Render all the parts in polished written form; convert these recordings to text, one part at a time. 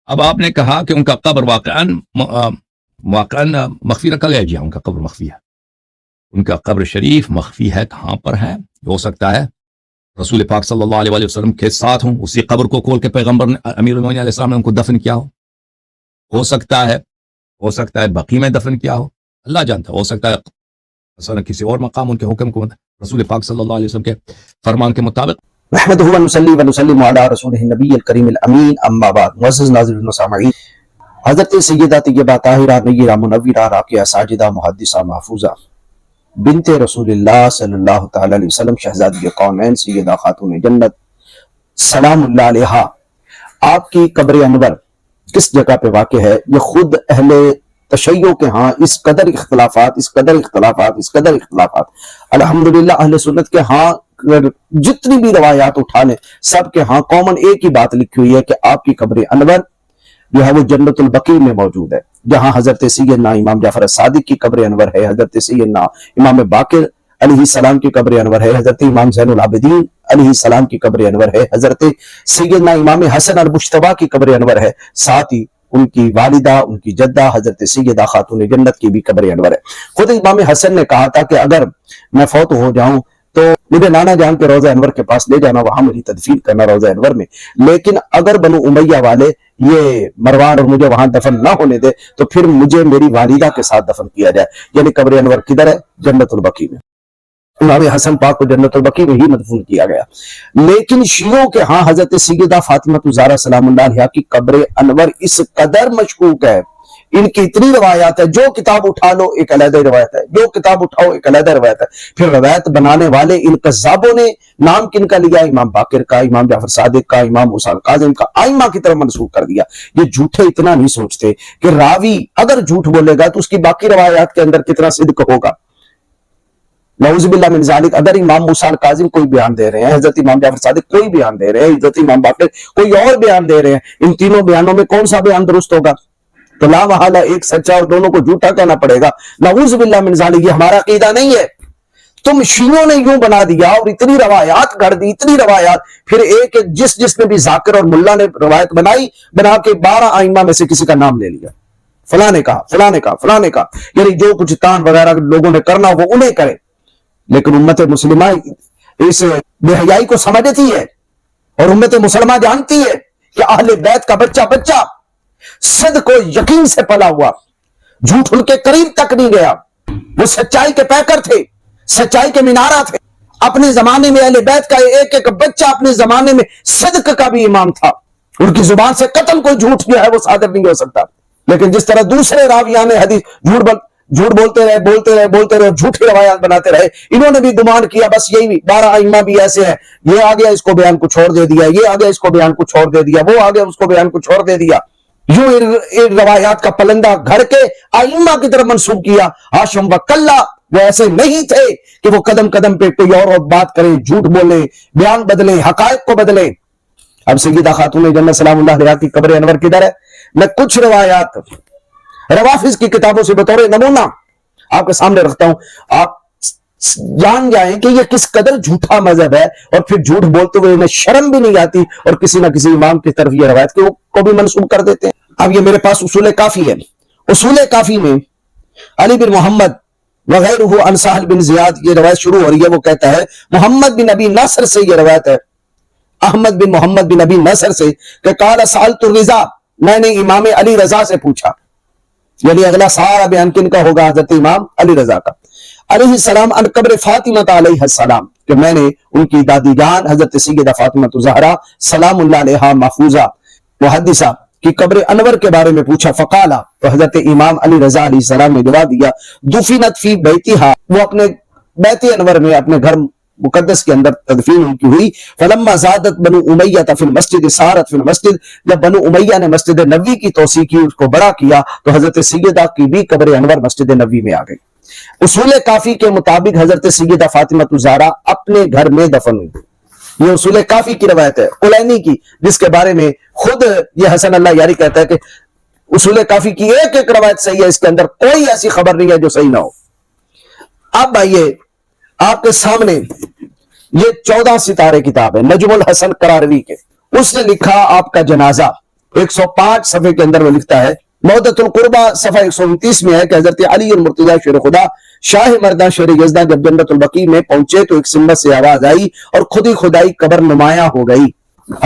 اب آپ نے کہا کہ ان کا قبر واقعاً مخفی رکھا گیا. جی ان کا قبر مخفی ہے. ان کا قبر شریف مخفی ہے. کہاں پر ہے؟ ہو سکتا ہے رسول پاک صلی اللہ علیہ وسلم کے ساتھ ہوں, اسی قبر کو کھول کے پیغمبر نے امیر المومنین علیہ السلام نے ان کو دفن کیا ہو سکتا ہے بقیع میں دفن کیا ہو, اللہ جانتا ہے. ہو سکتا ہے مثلا کسی اور مقام ان کے حکم کو رسول پاک صلی اللہ علیہ وسلم کے فرمان کے مطابق. نحمدہ و نصلی و نسلم علی رسولہ النبی الکریم الامین, اما بعد. معزز ناظرین و سامعین, حضرت سیدہ طیبہ طاہرہ نیرہ منورہ راقیہ ساجدہ محدثہ محفوظہ بنت رسول اللہ صلی اللہ تعالی علیہ وسلم, شہزادی کونین, سیدہ خاتون جنت سلام اللہ علیہا, آپ کی قبر انور کس جگہ پہ واقع ہے؟ یہ خود اہل تشیع کے ہاں اس قدر اختلافات الحمدللہ اہل سنت کے ہاں جتنی بھی روایات اٹھا لیں سب کے ہاں کامن ایک ہی بات لکھی ہوئی ہے کہ آپ کی قبر انور جو ہے وہ جنت البقیع میں موجود ہے, جہاں حضرت سیدنا امام جعفر صادق کی قبر انور ہے, حضرت سیدنا امام باقر علیہ السلام کی قبر انور ہے, حضرت امام زین العابدین علیہ السلام کی قبر انور ہے, حضرت سیدنا امام حسن المجتبی کی قبر انور ہے, ساتھ ہی ان کی والدہ, ان کی جدہ حضرت سیدہ خاتون جنت کی بھی قبر انور ہے. خود امام حسن نے کہا تھا کہ اگر میں فوت ہو جاؤں تو مجھے نانا جان کے روضہ انور کے پاس لے جانا, وہاں میری تدفین کرنا روضہ انور میں, لیکن اگر بنو امیہ والے یہ مروان اور مجھے وہاں دفن نہ ہونے دے تو پھر مجھے میری والدہ کے ساتھ دفن کیا جائے. یعنی قبر انور کدھر ہے؟ جنت البقیع میں. امام حسن پاک کو جنت البقیع میں ہی مدفون کیا گیا. لیکن شیعوں کے ہاں حضرت سیدہ فاطمہ الزہرا سلام اللہ علیہا کی قبر انور اس قدر مشکوک ہے, ان کی اتنی روایات ہے, جو کتاب اٹھا لو ایک علیحدہ روایت ہے, جو کتاب اٹھاؤ ایک علیحدہ روایت ہے. پھر روایت بنانے والے ان قذابوں نے نام کن کا لیا؟ امام باقر کا, امام جعفر صادق کا, امام موسیٰ کاظم کا, ائمہ کی طرف منسوخ کر دیا. یہ جھوٹے اتنا نہیں سوچتے کہ راوی اگر جھوٹ بولے گا تو اس کی باقی روایات کے اندر کتنا صدق ہوگا. نعوذ باللہ من ذالک, اگر امام موسیٰ کاظم کوئی بیان دے رہے ہیں, حضرت امام جعفر صادق کوئی بیان دے رہے ہیں, حضرت امام باقر کوئی اور بیان دے رہے ہیں, ان تینوں بیانوں میں کون سا بیان درست ہوگا؟ تو لا محالہ ایک سچا اور دونوں کو جھوٹا کہنا پڑے گا. نعوذ باللہ من ذالک, یہ ہمارا عقیدہ نہیں ہے. تم شیعوں نے یوں بنا دیا اور اتنی روایات گھڑ دی, اتنی روایات. پھر ایک جس نے بھی ذاکر اور ملا نے روایت بنا کے 12 ائمہ میں سے کسی کا نام لے لیا, فلاں نے کہا, یعنی جو کچھ تان وغیرہ لوگوں نے کرنا وہ انہیں کرے. لیکن امت مسلمہ اس بے حیائی کو سمجھتی ہے, اور امت مسلمہ جانتی ہے کہ اہل بیت کا بچہ صدق و یقین سے پلا ہوا, جھوٹ ان کے قریب تک نہیں گیا. وہ سچائی کے پیکر تھے, سچائی کے مینارہ تھے. اپنے زمانے میں اہل بیت کا ایک بچہ اپنے زمانے میں صدق کا بھی امام تھا. ان کی زبان سے قطعاً کوئی جھوٹ جو ہے وہ صادر نہیں ہو سکتا. لیکن جس طرح دوسرے راویان حدیث جھوٹ بولتے رہے, جھوٹی روایات بناتے رہے, انہوں نے بھی گمان کیا بس یہی 12 ائمہ بھی ایسے ہیں, یہ آ گیا اس کو بیان کو چھوڑ دے دیا, یہ آ گیا اس کو بیان کو چھوڑ دے دیا, وہ آ گیا اس کو بیان کو چھوڑ دے دیا. یوں روایات کا پلندہ گھڑ کے ائمہ کی طرف منسوب کیا. ہاشم و کلہ وہ ایسے نہیں تھے کہ وہ قدم قدم پہ کوئی اور بات کریں, جھوٹ بولیں, بیان بدلیں, حقائق کو بدلیں. اب سیدہ خاتون جنت سلام اللہ علیہا کی قبر انور کدھر ہے؟ میں کچھ روایات روافظ کی کتابوں سے بطور نمونہ آپ کے سامنے رکھتا ہوں, آپ جان جائیں کہ یہ کس قدر جھوٹا مذہب ہے, اور پھر جھوٹ بولتے ہوئے انہیں شرم بھی نہیں آتی, اور کسی نہ کسی امام کی طرف یہ روایت کو بھی منسوب کر دیتے ہیں. اب یہ میرے پاس اصول کافی ہے. اصول کافی میں علی بن محمد وغیرہ عن سہل بن زیاد یہ روایت شروع ہو رہی ہے. وہ کہتا ہے محمد بن ابی نصر سے یہ روایت ہے, احمد بن محمد بن ابی نصر سے, کہ قال سألت الرضا, میں نے امام علی رضا سے پوچھا. یعنی اگلا سارا بیان کن کا ہوگا؟ حضرت امام علی رضا کا علیہ السلام, ان قبر فاطمہ علیہ السلام, کہ میں نے ان کی دادی جان حضرت سیدہ فاطمہ الزہرا سلام اللہ علیہا محفوظہ محدثہ کی قبر انور کے بارے میں پوچھا. فقالا, تو حضرت امام علی رضا علیہ السلام نے جواب دیا, دفنت فی بیتہا, وہ اپنے بیت انور میں اپنے گھر مقدس کے اندر تدفین ان کی ہوئی. فلما زادت بنو امیہ فی المسجد سارت فی المسجد, جب بنو امیہ نے مسجد نبوی کی توسیع کی, اس کو بڑا کیا, تو حضرت سیدہ کی بھی قبر انور مسجد نبوی میں آ گئی. اصول کافی کے مطابق حضرت سیدہ فاطمہ الزہرا اپنے گھر میں دفن ہوئی. یہ اصول کافی کی روایت ہے, کلینی کی, جس کے بارے میں خود یہ حسن اللہ یاری کہتا ہے کہ اصول کافی کی ایک روایت صحیح ہے, اس کے اندر کوئی ایسی خبر نہیں ہے جو صحیح نہ ہو. اب آئیے آپ کے سامنے یہ 14 ستارے کتاب ہے نجم الحسن قراروی کے, اس نے لکھا آپ کا جنازہ 105 صفحے کے اندر وہ لکھتا ہے، مودۃ القربہ صفحہ 129 میں ہے کہ حضرت علی المرتضیٰ شیر خدا شاہ مرداں شیر یزداں جب جنت البقیع میں پہنچے تو ایک سمت سے آواز آئی اور خود ہی خدائی قبر نمایاں ہو گئی۔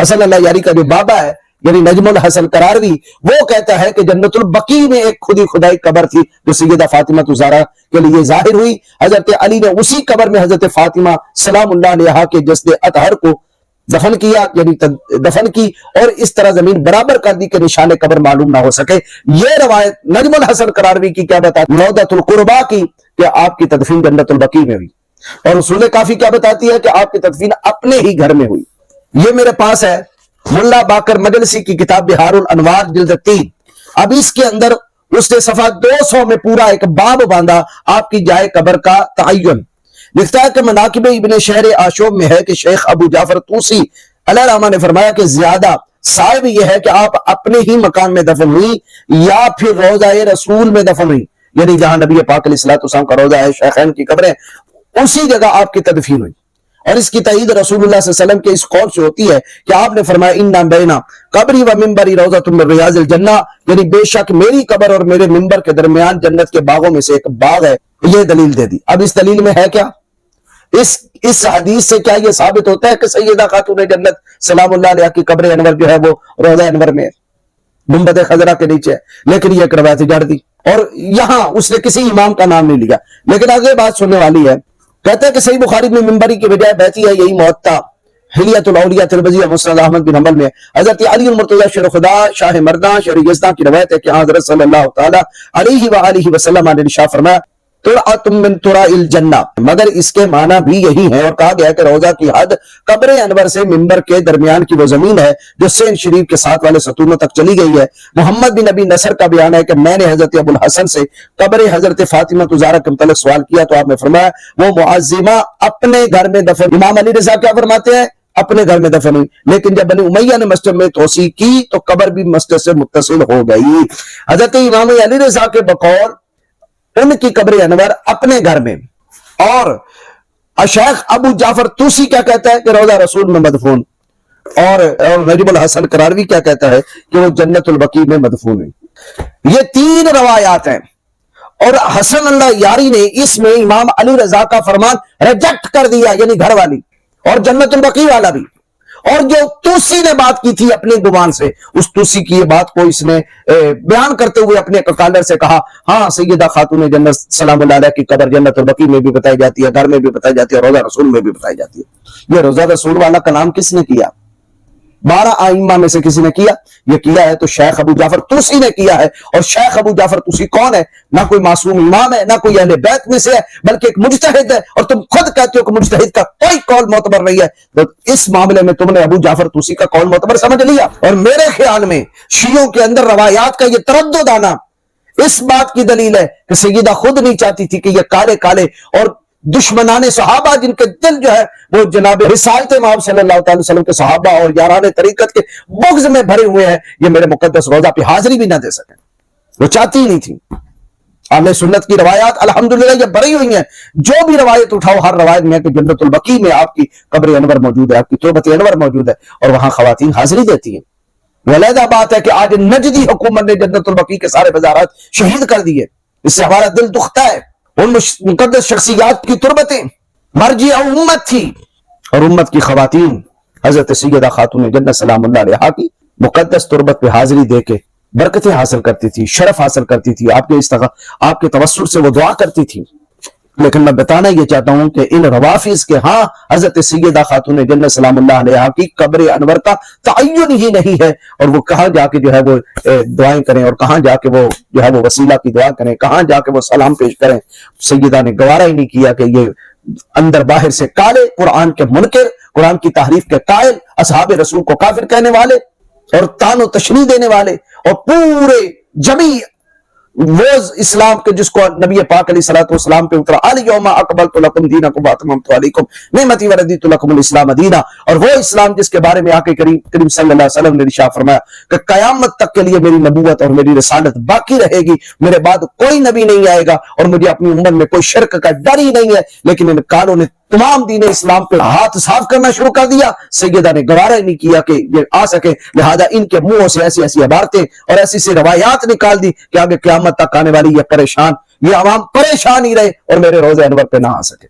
حسن اللہ یاری کا جو بابا ہے یعنی نجم الحسن قراروی، وہ کہتا ہے کہ جنت البقیع میں ایک خود ہی خدائی قبر تھی جو سیدہ فاطمہ الزہرا کے لیے ظاہر ہوئی۔ حضرت علی نے اسی قبر میں حضرت فاطمہ سلام اللہ علیہا کے جسد اطہر کو دفن کیا، یعنی دفن کی، اور اس طرح زمین برابر کر دی کہ نشان قبر معلوم نہ ہو سکے۔ یہ روایت نجم الحسن قراروی کی کیا بتاتی، مودۃ القربہ کی، کہ آپ کی تدفین جنت البقیع میں ہوئی، اور اصول کافی کیا بتاتی ہے کہ آپ کی تدفین اپنے ہی گھر میں ہوئی۔ یہ میرے پاس ہے ملا باقر مجلسی کی کتاب بہار الانوار جلد 3۔ اب اس کے اندر اس نے صفحہ 200 میں پورا ایک باب باندھا آپ کی جائے قبر کا تعین۔ لکھتا ہے کہ مناقب ابن شہر آشوب میں ہے کہ شیخ ابو جعفر طوسی علیہ الرحمہ نے فرمایا کہ زیادہ صاحب یہ ہے کہ آپ اپنے ہی مکان میں دفن ہوئی یا پھر روضہ رسول میں دفن ہوئی، یعنی جہاں نبی پاک علیہ السلام کا روضہ ہے، شیخین کی قبریں، اسی جگہ آپ کی تدفین ہوئی۔ اور اس کی تائید رسول اللہ صلی اللہ علیہ وسلم کے اس قول سے ہوتی ہے کہ آپ نے فرمایا اِنَّ بَيْنَ قبری و منبری روضۃ من ریاض الجنہ، یعنی بے شک میری قبر اور میرے منبر کے درمیان جنت کے باغوں میں سے ایک باغ ہے۔ یہ دلیل دے دی۔ اب اس دلیل میں ہے کیا؟ اس حدیث سے کیا یہ ثابت ہوتا ہے کہ سیدہ خاتون جنت سلام اللہ علیہ کی قبر انور جو ہے وہ روضہ انور میں گنبد خضرا کے نیچے ہے، لیکن یہ روایت جڑ دی، اور یہاں اس نے کسی امام کا نام نہیں لیا۔ لیکن آگے بات سننے والی ہے، کہتا ہے کہ صحیح بخاری میں منبری کی بجائے بیتی ہے، یہی موطا حلیت الاولیاء ترمذی اور مسند احمد بن حنبل میں حضرت علی المرتضیٰ شیر خدا شاہ مرداں شیر یزداں کی روایت ہے کہ حضرت صلی اللہ تعالی علیہ وآلہ وسلم نے ارشاد فرمایا ترعۃ من ترع الجنہ، مگر اس کے معنی بھی یہی ہے، اور کہا گیا کہ روضہ کی حد قبر انور سے منبر کے درمیان کی وہ زمین ہے جو سین شریف کے ساتھ والے ستونوں تک چلی گئی ہے۔ محمد بن نبی نصر کا بیان ہے کہ میں نے حضرت ابو الحسن سے قبر حضرت فاطمہ الزہرا کے متعلق سوال کیا تو آپ نے فرمایا وہ معظمہ اپنے گھر میں دفن۔ امام علی رضا کیا فرماتے ہیں؟ اپنے گھر میں دفن ہوئی، لیکن جب بنی امیہ نے مسجد میں توسیع کی تو قبر بھی مسجد سے متصل ہو گئی۔ حضرت امام علی رضا کے بقول ان کی قبر انور اپنے گھر میں، اور شیخ ابو جعفر طوسی کیا کہتا ہے کہ روضہ رسول میں مدفون، اور نجم الحسن قراروی کیا کہتا ہے کہ وہ جنت البقیع میں مدفون ہے۔ یہ تین روایات ہیں، اور حسن اللہ یاری نے اس میں امام علی رضا کا فرمان ریجیکٹ کر دیا، یعنی گھر والی اور جنت البقیع والا بھی۔ اور جو توسی نے بات کی تھی اپنے گمان سے، اس توسی کی یہ بات کو اس نے بیان کرتے ہوئے اپنے کالر سے کہا ہاں سیدہ خاتون جنت سلام اللہ علیہ کی قبر جنت البقیع میں بھی بتائی جاتی ہے، گھر میں بھی بتائی جاتی ہے، روضہ رسول میں بھی بتائی جاتی ہے۔ یہ روضہ رسول والا کلام کس نے کیا؟ 12 ائمہ میں سے کسی نے کیا؟ یہ کیا ہے تو شیخ ابو جعفر طوسی نے کیا ہے۔ اور شیخ ابو جعفر طوسی کون ہے؟ نہ کوئی معصوم امام ہے، نہ کوئی اہل بیت میں سے ہے، بلکہ ایک مجتہد ہے، اور تم خود کہتے ہو کہ مجتہد کا کوئی قول معتبر نہیں ہے، تو اس معاملے میں تم نے ابو جعفر طوسی کا قول معتبر سمجھ لیا۔ اور میرے خیال میں شیعوں کے اندر روایات کا یہ تردد آنا اس بات کی دلیل ہے کہ سیدہ خود نہیں چاہتی تھی کہ یہ کالے کالے اور دشمنان صحابہ جن کے دل جو ہے وہ جناب رسالت امام صلی اللہ تعالی وسلم کے صحابہ اور یاران طریقت کے بغض میں بھرے ہوئے ہیں، یہ میرے مقدس روضہ پہ حاضری بھی نہ دے سکیں، وہ چاہتی ہی نہیں تھی۔ اہل سنت کی روایات الحمدللہ یہ بھری ہوئی ہیں، جو بھی روایت اٹھاؤ ہر روایت میں کہ جنت البقیع میں آپ کی قبر انور موجود ہے، آپ کی تربت انور موجود ہے، اور وہاں خواتین حاضری دیتی ہیں۔ ولیدہ بات ہے کہ آج نجدی حکومت نے جنت البقیع کے سارے بازارات شہید کر دیے، اس سے ہمارا دل دکھتا ہے۔ ان مقدس شخصیات کی تربتیں مرجع امت تھی، اور امت کی خواتین حضرت سیدہ خاتون جنت سلام اللہ علیہا کی مقدس تربت پہ حاضری دے کے برکتیں حاصل کرتی تھی، شرف حاصل کرتی تھی، آپ کے توسل سے وہ دعا کرتی تھی۔ لیکن میں بتانا یہ چاہتا ہوں کہ ان روافظ کے ہاں حضرت سیدہ خاتون جنت سلام اللہ علیہا کی قبر انور کا تعین ہی نہیں ہے، اور وہ کہاں جا کے جو ہے وہ دعائیں کریں، اور کہاں جا کے وہ جو ہے وہ وسیلہ کی دعا کریں، کہاں جا کے وہ سلام پیش کریں۔ سیدہ نے گوارا ہی نہیں کیا کہ یہ اندر باہر سے کالے، قرآن کے منکر، قرآن کی تحریف کے قائل، اصحاب رسول کو کافر کہنے والے اور طعن و تشنیع دینے والے، اور پورے جمی وہ اسلام کے جس کو نبی پاک علیہ الصلوۃ والسلام پہ اترا الیوم اکملت لکم دینکم واتممت علیکم نعمتی ورضیت لکم الاسلام دینا، اور وہ اسلام جس کے بارے میں آقا کریم صلی اللہ علیہ وسلم نے ارشاد فرمایا کہ قیامت تک کے لیے میری نبوت اور میری رسالت باقی رہے گی، میرے بعد کوئی نبی نہیں آئے گا، اور مجھے اپنی امت میں کوئی شرک کا ڈر ہی نہیں ہے۔ لیکن ان کالوں نے تمام دین اسلام پہ ہاتھ صاف کرنا شروع کر دیا. سیدہ نے گوارا ہی نہیں کیا کہ یہ آ سکے، لہذا ان کے منہوں سے ایسی ایسی عبارتیں اور ایسی سی روایات نکال دی کہ آگے قیامت تک آنے والی یہ عوام پریشان ہی رہے اور میرے روزے انور پہ نہ آ سکے.